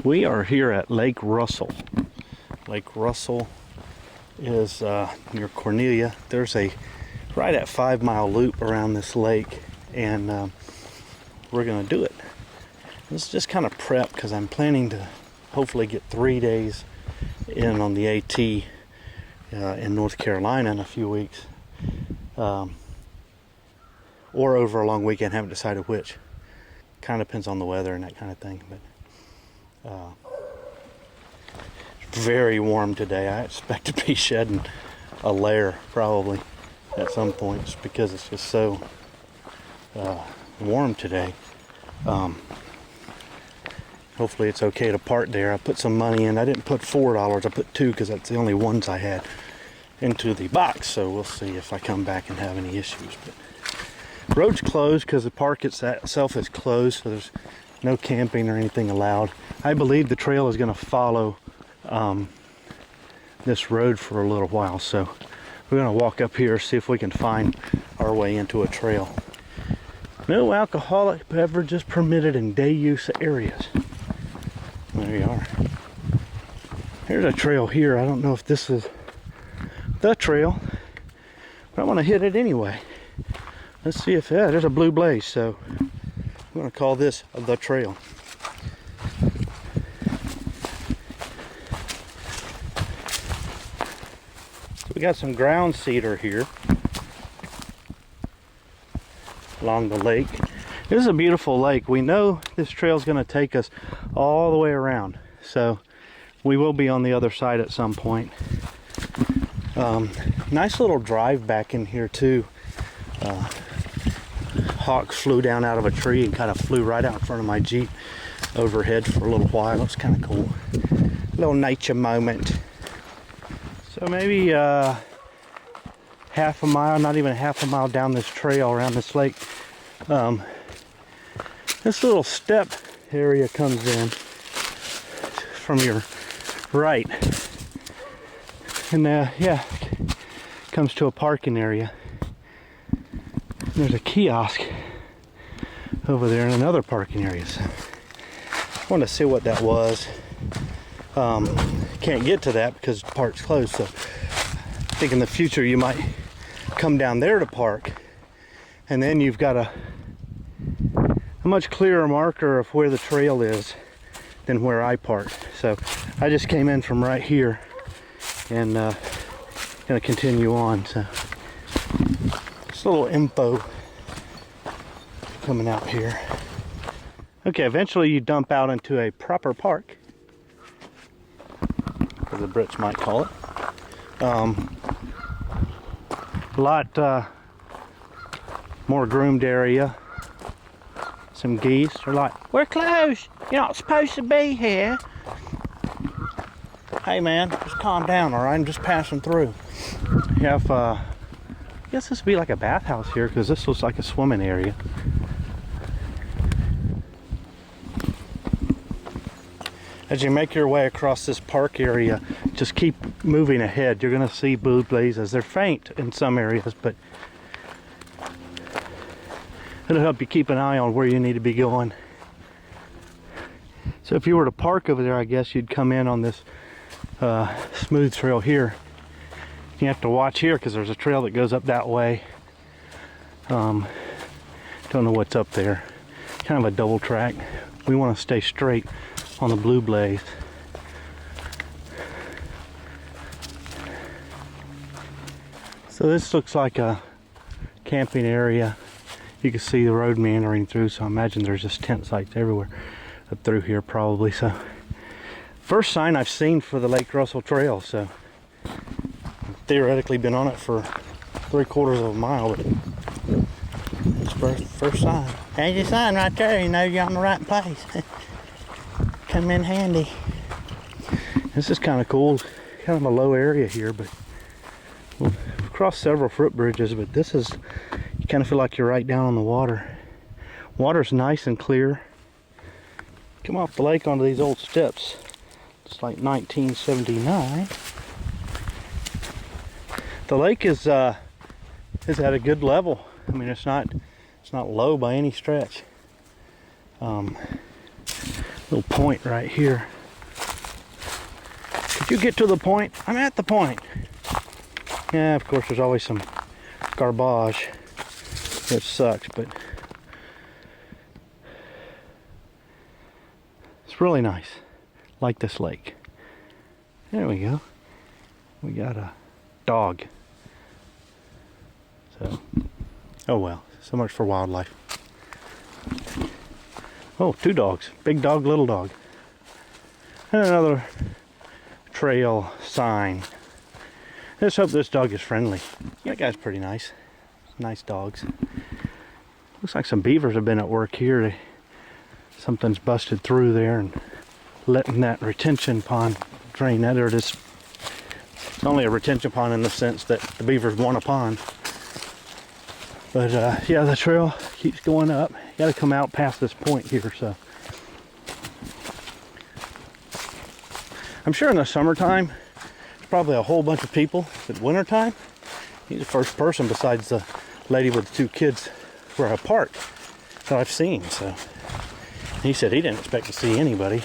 We are here at Lake Russell. Lake Russell is near Cornelia. There's a right at 5 mile loop around this lake, and we're gonna do it. This is just kind of prep because I'm planning to hopefully get 3 days in on the AT in North Carolina in a few weeks, or over a long weekend. Haven't decided which. Kind of depends on the weather and that kind of thing, but it's very warm today. I expect to be shedding a layer probably at some point just because it's just so warm today. Hopefully it's okay to park there. I put some money in. I didn't put $4, I put $2 because that's the only ones I had into the box, so we'll see if I come back and have any issues. But road's closed because the park itself is closed, so there's no camping or anything allowed. I believe the trail is going to follow this road for a little while, so we're going to walk up here, see if we can find our way into a trail. No alcoholic beverages permitted in day use areas. There you are. Here's a trail here. I don't know if this is the trail, but I want to hit it anyway. Let's see if, yeah, there's a blue blaze, so I'm going to call this the trail. So we got some ground cedar here along the lake. This is a beautiful lake. We know this trail is going to take us all the way around, so we will be on the other side at some point. Nice little drive back in here too. Hawk flew down out of a tree and kind of flew right out in front of my Jeep overhead for a little while. It was kind of cool. A little nature moment. So maybe half a mile, not even half a mile down this trail around this lake, this little step area comes in from your right, and yeah, comes to a parking area. There's a kiosk over there in another parking area, so I want to see what that was. Can't get to that because the park's closed, so I think in the future you might come down there to park, and then you've got a much clearer marker of where the trail is than where I parked. So I just came in from right here and gonna continue on. So just a little info coming out here. Okay, eventually you dump out into a proper park, as the Brits might call it. A lot more groomed area. Some geese are like, "We're closed. You're not supposed to be here." Hey man, just calm down, all right? I'm just passing through. You have, I guess this would be like a bathhouse here because this looks like a swimming area. As you make your way across this park area, just keep moving ahead. You're going to see blue blazes. They're faint in some areas, but it'll help you keep an eye on where you need to be going. So if you were to park over there, I guess you'd come in on this smooth trail here. You have to watch here because there's a trail that goes up that way. Don't know what's up there. Kind of a double track. We want to stay straight on the blue blaze. So this looks like a camping area. You can see the road meandering through, so I imagine there's just tent sites everywhere up through here probably. So first sign I've seen for the Lake Russell Trail, so I've theoretically been on it for 3/4 of a mile, but it's first sign. There's your sign right there, you know you're on the right place. Come in handy. This is kind of cool. Kind of a low area here, but we've crossed several footbridges, but this is, you kind of feel like you're right down on the water. Water's nice and clear. Come off the lake onto these old steps. It's like 1979. The lake is at a good level. I mean, it's not low by any stretch. Little point right here. Could you get to the point? I'm at the point. Yeah, of course there's always some garbage, which sucks, but it's really nice. Like this lake. There we go. We got a dog. So, oh well, so much for wildlife. Oh, 2 dogs. Big dog, little dog. And another trail sign. Let's hope this dog is friendly. That guy's pretty nice. Nice dogs. Looks like some beavers have been at work here. Something's busted through there and letting that retention pond drain out. It's only a retention pond in the sense that the beavers want a pond. But yeah, the trail keeps going up. You gotta come out past this point here, so. I'm sure in the summertime, there's probably a whole bunch of people. But wintertime, he's the first person besides the lady with the 2 kids for a park that I've seen, so. He said he didn't expect to see anybody.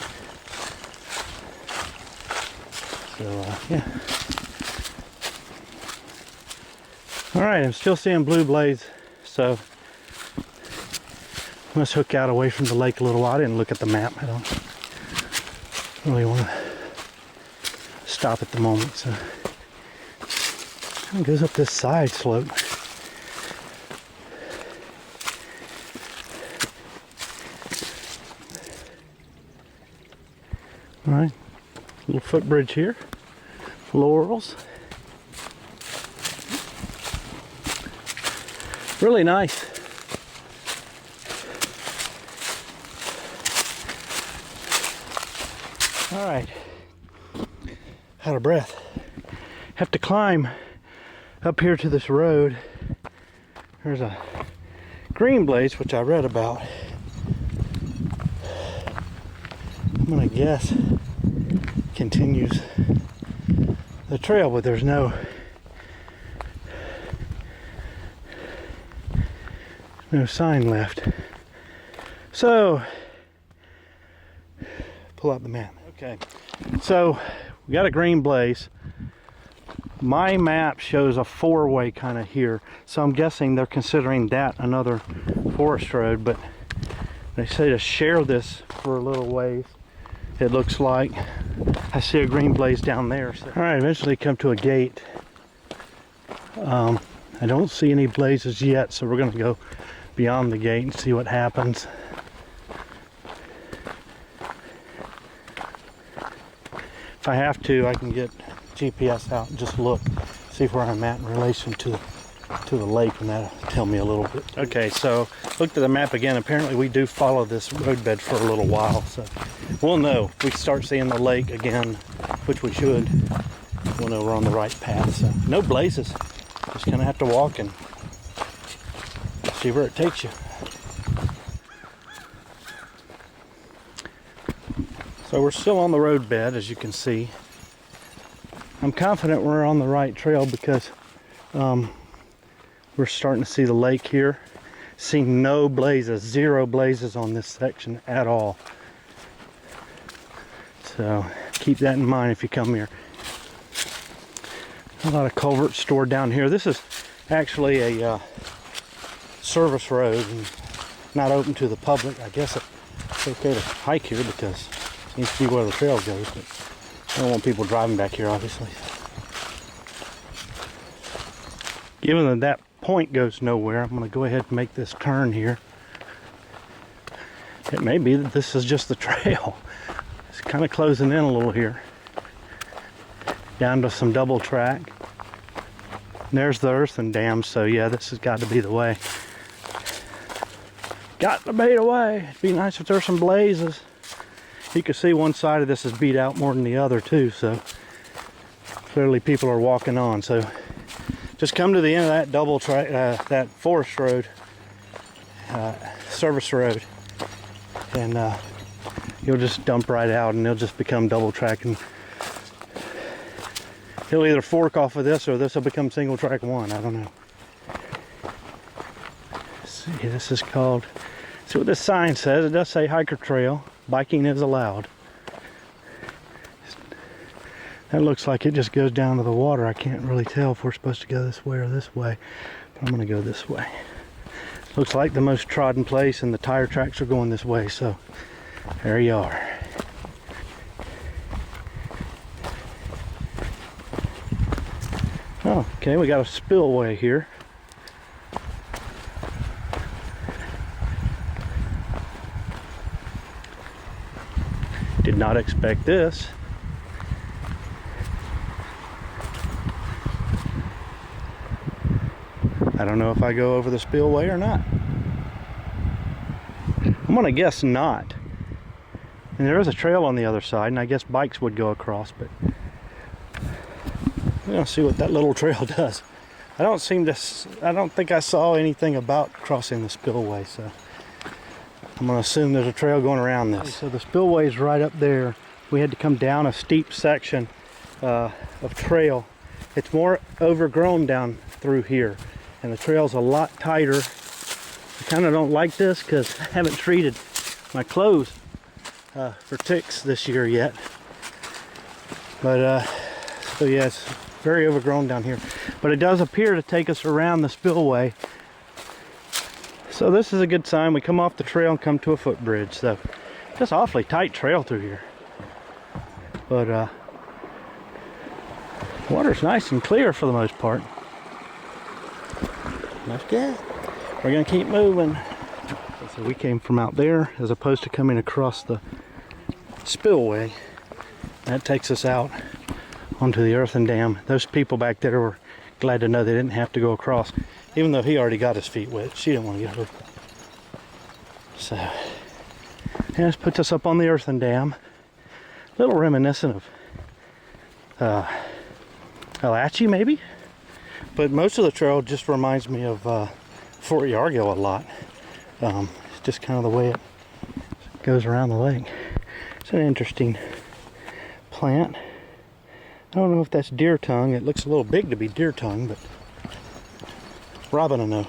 So, yeah. Alright, I'm still seeing blue blades, so let's hook out away from the lake a little while. I didn't look at the map. I don't really want to stop at the moment, so it goes up this side slope. Alright, little footbridge here, laurels. Really nice. All right, out of breath. Have to climb up here to this road. There's a green blaze, which I read about. I'm gonna guess continues the trail, but there's no sign left. So pull out the map. Okay, so we got a green blaze. My map shows a 4-way kind of here, so I'm guessing they're considering that another forest road, but they say to share this for a little ways. It looks like I see a green blaze down there. So. All right, eventually come to a gate. I don't see any blazes yet, so we're going to go beyond the gate and see what happens. If I have to, I can get GPS out and just look, see where I'm at in relation to the lake, and that'll tell me a little bit. Okay, so looked at the map again. Apparently we do follow this roadbed for a little while, so we'll know if we start seeing the lake again, which we should. We'll know we're on the right path. So no blazes, just gonna have to walk and see where it takes you. So we're still on the road bed, as you can see. I'm confident we're on the right trail because we're starting to see the lake here. See no blazes, 0 blazes on this section at all. So keep that in mind if you come here. A lot of culverts stored down here. This is actually a service road and not open to the public. I guess it's okay to hike here because it seems to be where the trail goes, but I don't want people driving back here, obviously. Given that that point goes nowhere, I'm going to go ahead and make this turn here. It may be that this is just the trail. It's kind of closing in a little here. Down to some double track. And there's the earthen dam, so yeah, this has got to be the way. Got to be the way. It'd be nice if there's some blazes. You can see one side of this is beat out more than the other too, so clearly people are walking on. So just come to the end of that double track, that forest road, service road, and you'll just dump right out and it'll just become double track, and he'll either fork off of this or this will become single track 1. I don't know. Let's see, this is called, see what this sign says. It does say hiker trail. biking is allowed. That looks like it just goes down to the water. I can't really tell if we're supposed to go this way or this way, but I'm gonna go this way. Looks like the most trodden place, and the tire tracks are going this way, so there you are. Oh, okay, we got a spillway here. Did not expect this. I don't know if I go over the spillway or not. I'm gonna guess not. And there is a trail on the other side, and I guess bikes would go across, but we're gonna see what that little trail does. I don't think I saw anything about crossing the spillway, so I'm gonna assume there's a trail going around this. So the spillway is right up there. We had to come down a steep section of trail. It's more overgrown down through here, and the trail's a lot tighter. I kind of don't like this because I haven't treated my clothes for ticks this year yet. But so yeah, it's very overgrown down here. But it does appear to take us around the spillway. So this is a good sign. We come off the trail and come to a footbridge. So just awfully tight trail through here. But water's nice and clear for the most part. That's good. We're gonna keep moving. So we came from out there as opposed to coming across the spillway. That takes us out onto the earthen dam. Those people back there were glad to know they didn't have to go across, even though he already got his feet wet. She didn't want to get hurt. So, and this puts us up on the earthen dam. A little reminiscent of Alachi maybe, but most of the trail just reminds me of Fort Yargill a lot. It's just kind of the way it goes around the lake. It's an interesting plant. I don't know if that's deer tongue. It looks a little big to be deer tongue, but Robin will know.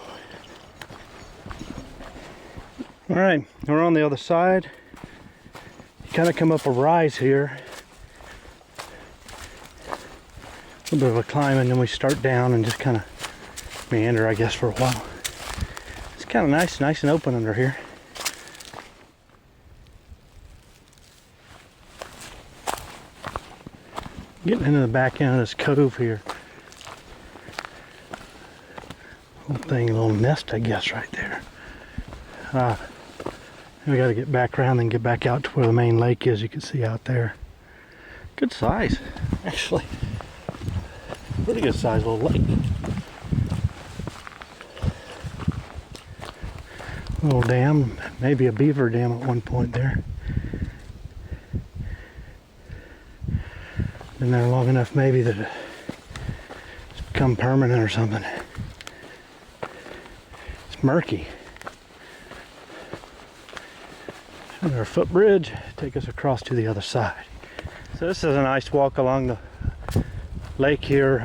All right, we're on the other side. You kind of come up a rise here. A little bit of a climb, and then we start down and just kind of meander, I guess, for a while. It's kind of nice and open under here. Getting into the back end of this cove here. Little thing, a little nest, I guess, right there. We got to get back around and get back out to where the main lake is. You can see out there. Good size, actually. Pretty good size little lake. Little dam, maybe a beaver dam at one point there. Been there long enough maybe that it's become permanent or something. It's murky. And our footbridge take us across to the other side. So this is a nice walk along the lake here.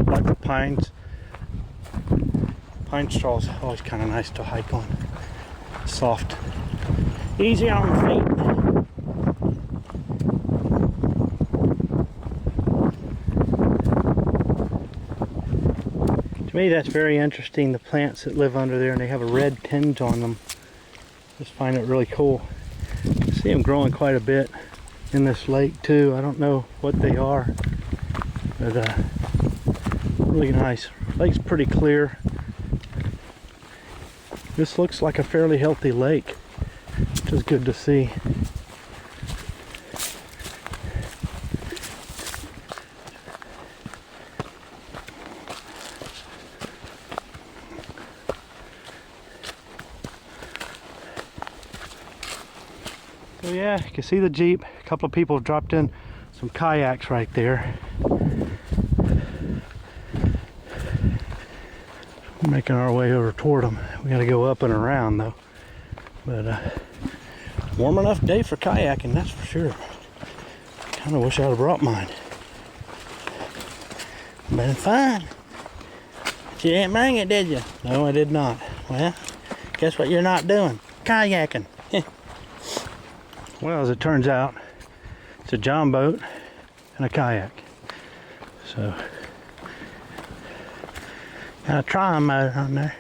Like the pines. Pine straw is always kind of nice to hike on. Soft. Easy on the feet. To me, that's very interesting, the plants that live under there, and they have a red tinge on them. Just find it really cool. I see them growing quite a bit in this lake too. I don't know what they are, but really nice. Lake's pretty clear. This looks like a fairly healthy lake, which is good to see. So yeah, you can see the Jeep. A couple of people have dropped in some kayaks right there. We're making our way over toward them. We gotta go up and around though. But warm enough day for kayaking, that's for sure. Kinda wish I'd have brought mine. Been fun. But you didn't bring it, did you? No, I did not. Well, guess what you're not doing? Kayaking. Well, as it turns out, it's a john boat and a kayak. So, got a trying mode on there.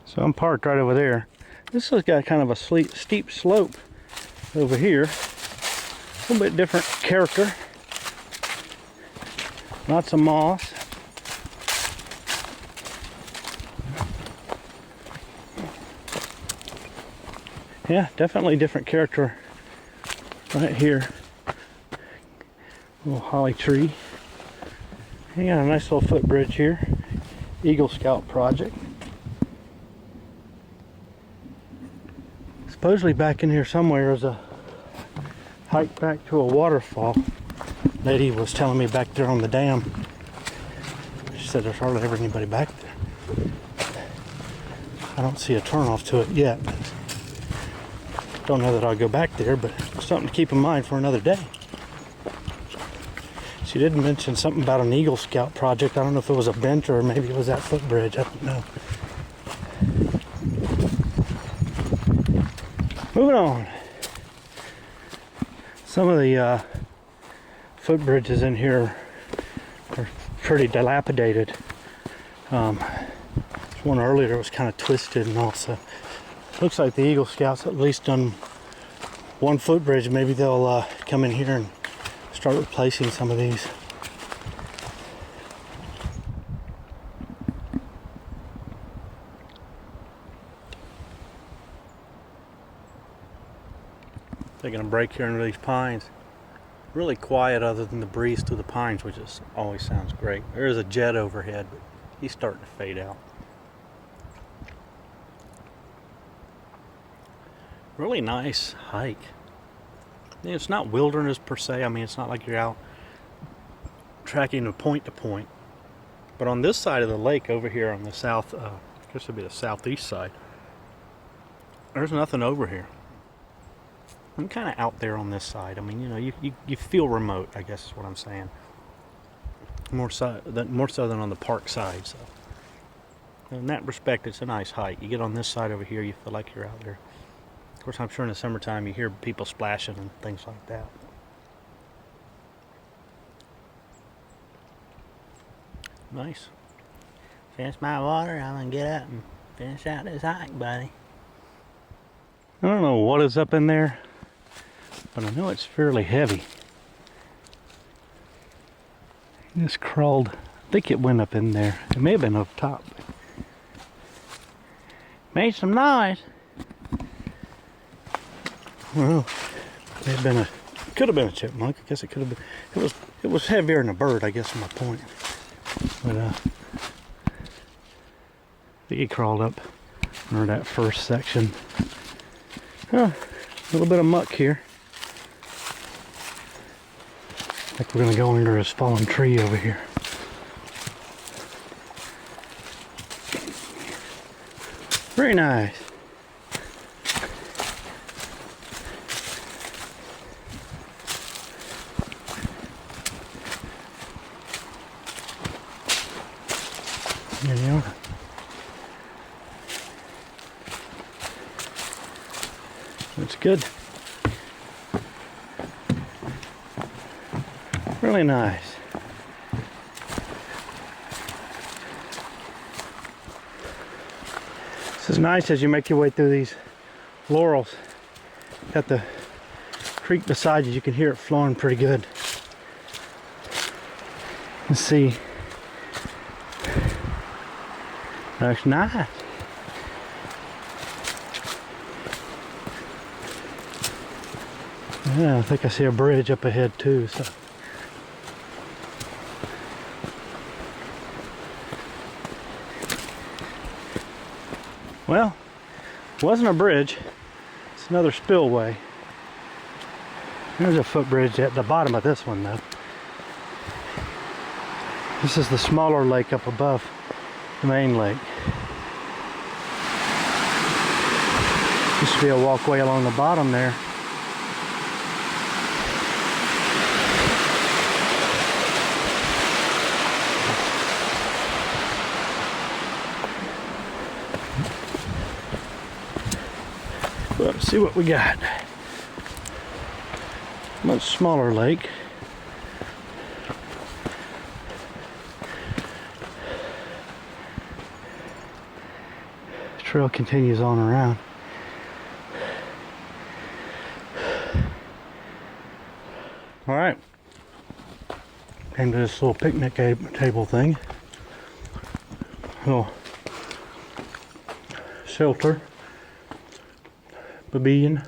So I'm parked right over there. This has got kind of a steep slope over here. A little bit different character. Lots of moss. Yeah, definitely different character right here. Little holly tree. You got a nice little footbridge here. Eagle Scout project. Supposedly back in here somewhere is a hike back to a waterfall. Lady was telling me back there on the dam. She said there's hardly ever anybody back there. I don't see a turnoff to it yet. Don't know that I'll go back there, but something to keep in mind for another day. She did mention something about an Eagle Scout project. I don't know if it was a bench or maybe it was that footbridge. I don't know. Moving on. Some of the footbridges in here are pretty dilapidated. There's one earlier that was kind of twisted, and also looks like the Eagle Scouts at least done one footbridge. Maybe they'll come in here and start replacing some of these. Taking a break here under these pines. Really quiet other than the breeze through the pines, which is always sounds great. There is a jet overhead, but he's starting to fade out. Really nice hike. It's not wilderness per se. I mean, it's not like you're out tracking from point to point. But on this side of the lake over here on the south, I guess it'd be the southeast side, there's nothing over here. I'm kind of out there on this side. I mean, you know, you feel remote, I guess is what I'm saying. More so than on the park side. So in that respect, it's a nice hike. You get on this side over here, you feel like you're out there. Of course, I'm sure in the summertime you hear people splashing and things like that. Nice. Finish my water, I'm gonna get up and finish out this hike, buddy. I don't know what is up in there, but I know it's fairly heavy. It just crawled. I think it went up in there. It may have been up top. Made some noise. Well, may have been could have been a chipmunk. I guess it could have been. It was heavier than a bird, I guess is my point. But I think he crawled up under that first section. A little bit of muck here. I think we're going to go under this fallen tree over here. Very nice. There you are. That's good. Really nice. This is nice as you make your way through these laurels. Got the creek beside you. You can hear it flowing pretty good. Let's see. That's nice. Yeah, I think I see a bridge up ahead too. So. Well, it wasn't a bridge. It's another spillway. There's a footbridge at the bottom of this one though. This is the smaller lake up above the main lake. Used to be a walkway along the bottom there. Let's see what we got. Much smaller lake. The trail continues on around. All right. Came to this little picnic table thing. Little shelter. Pavilion.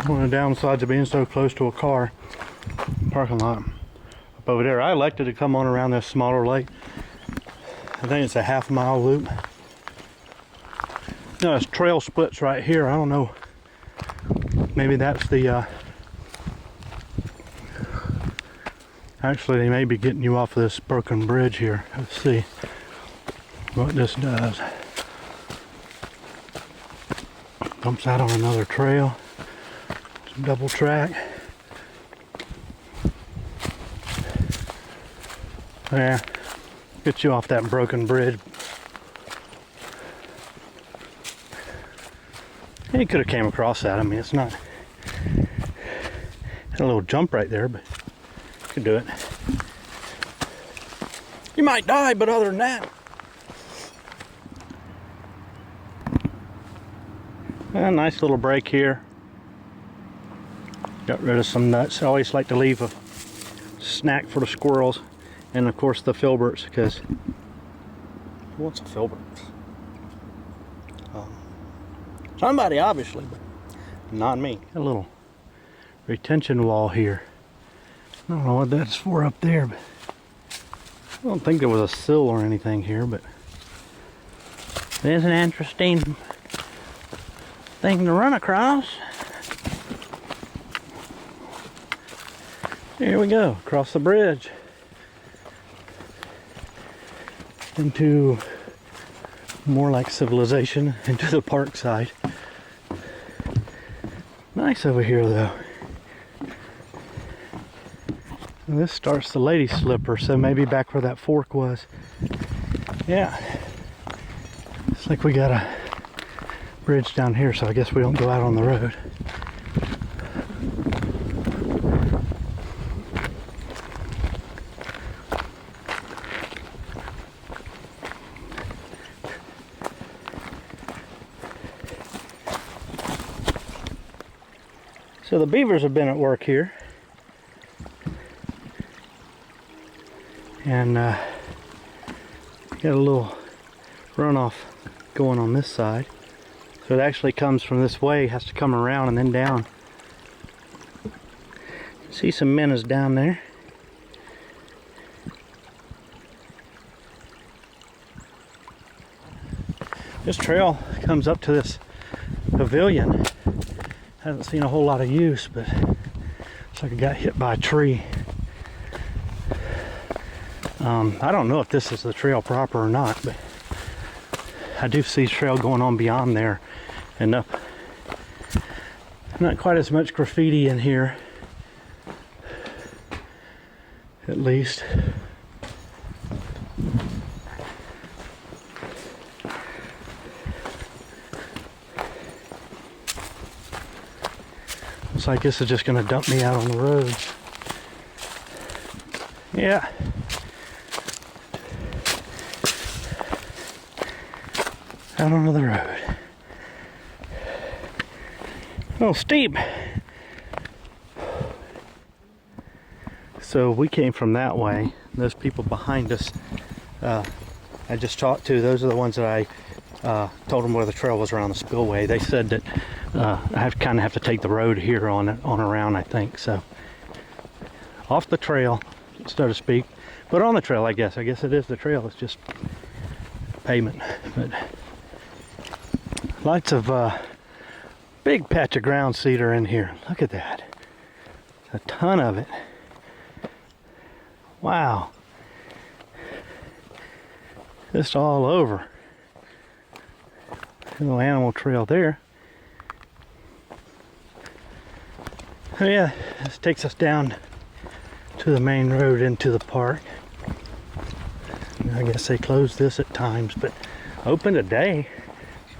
One of the downsides of being so close to a car parking lot up over there. I elected to come on around this smaller lake. I think it's a half-mile loop. No, this trail splits right here. I don't know. Maybe that's the actually, they may be getting you off this broken bridge here. Let's see what this does. Dumps out on another trail. Some double track. Yeah, gets you off that broken bridge. You could have came across that. I mean, it's not. Had a little jump right there, but you could do it. You might die, but other than that. A nice little break here. Got rid of some nuts. I always like to leave a snack for the squirrels. And of course the filberts, because who wants a filbert? Somebody obviously, but not me. A little retention wall here. I don't know what that's for up there, but I don't think there was a sill or anything here, but it is an interesting thing to run across. Here we go, across the bridge into more like civilization, into the park side. Nice over here though. And this starts the lady slipper, so maybe back where that fork was. Yeah. It's like we got a bridge down here, so I guess we don't go out on the road. So the beavers have been at work here, and got a little runoff going on this side. So it actually comes from this way, has to come around and then down. See some minnows down there. This trail comes up to this pavilion. Haven't seen a whole lot of use, but looks like I got hit by a tree. I don't know if this is the trail proper or not, but I do see trail going on beyond there and up. Not quite as much graffiti in here, at least. Looks like this is just going to dump me out on the road. Yeah. Out onto the road. Oh, steep. So we came from that way. Those people behind us, I just talked to, those are the ones that I told them where the trail was around the spillway. They said that I kind of have to take the road here on around, I think. So off the trail, so to speak, but on the trail, I guess. I guess it is the trail. It's just pavement. But lots of big patch of ground cedar in here. Look at that. A ton of it. Wow. Just all over. A little animal trail there. Oh yeah, this takes us down to the main road into the park. I guess they close this at times, but open today.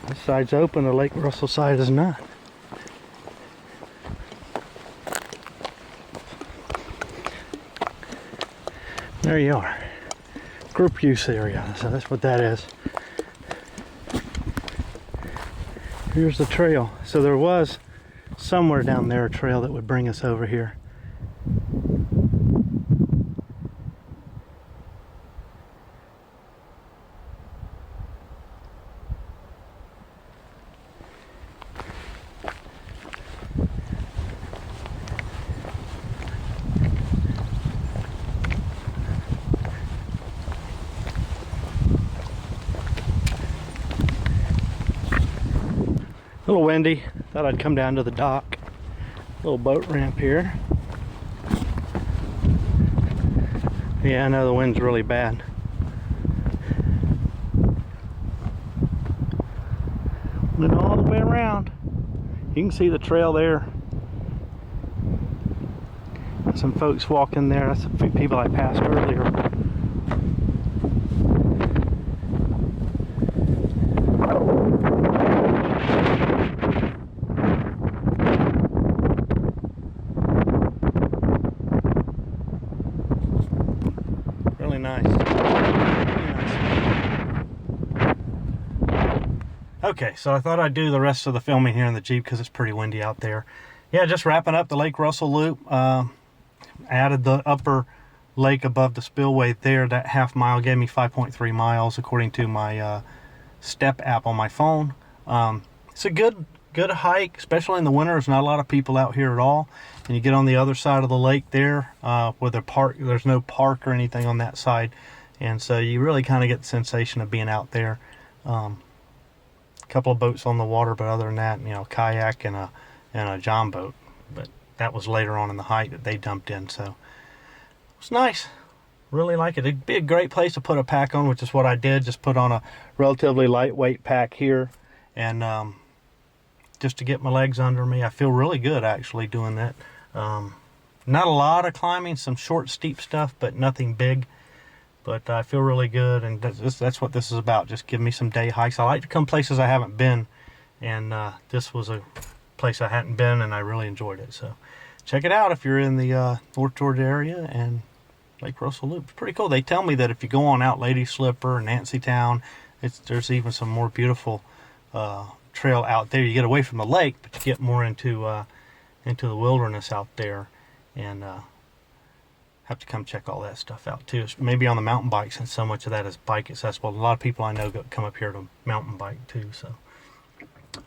This side's open, the Lake Russell side is not. There you are. Group use area, so that's what that is. Here's the trail. So there was somewhere down there a trail that would bring us over here. A little windy. Thought I'd come down to the dock. Little boat ramp here. Yeah, I know the wind's really bad. And all the way around. You can see the trail there. Some folks walking there. That's the people I passed earlier. Really nice. Okay, so I thought I'd do the rest of the filming here in the Jeep because it's pretty windy out there. Yeah, just wrapping up the Lake Russell Loop. Added the upper lake above the spillway there. That half mile gave me 5.3 miles according to my step app on my phone. It's a good hike, especially in the winter. There's not a lot of people out here at all. And you get on the other side of the lake there where there's no park or anything on that side. And so you really kind of get the sensation of being out there. A couple of boats on the water, but other than that, you know, kayak and a john boat. But that was later on in the hike that they dumped in, so it's nice. Really like it. It'd be a great place to put a pack on, which is what I did. Just put on a relatively lightweight pack here, and just to get my legs under me. I feel really good actually doing that. Not a lot of climbing, some short, steep stuff, but nothing big. But I feel really good, and that's what this is about. Just give me some day hikes. I like to come places I haven't been, and this was a place I hadn't been, and I really enjoyed it. So check it out if you're in the North Georgia area, and Lake Russell Loop. It's pretty cool. They tell me that if you go on out Lady Slipper and Nancytown, there's even some more beautiful trail out there. You get away from the lake, but you get more into the wilderness out there, and have to come check all that stuff out too. Maybe on the mountain bike, since so much of that is bike accessible. A lot of people I know come up here to mountain bike too. So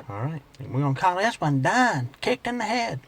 all right, we're gonna call this one done. Kicked in the head.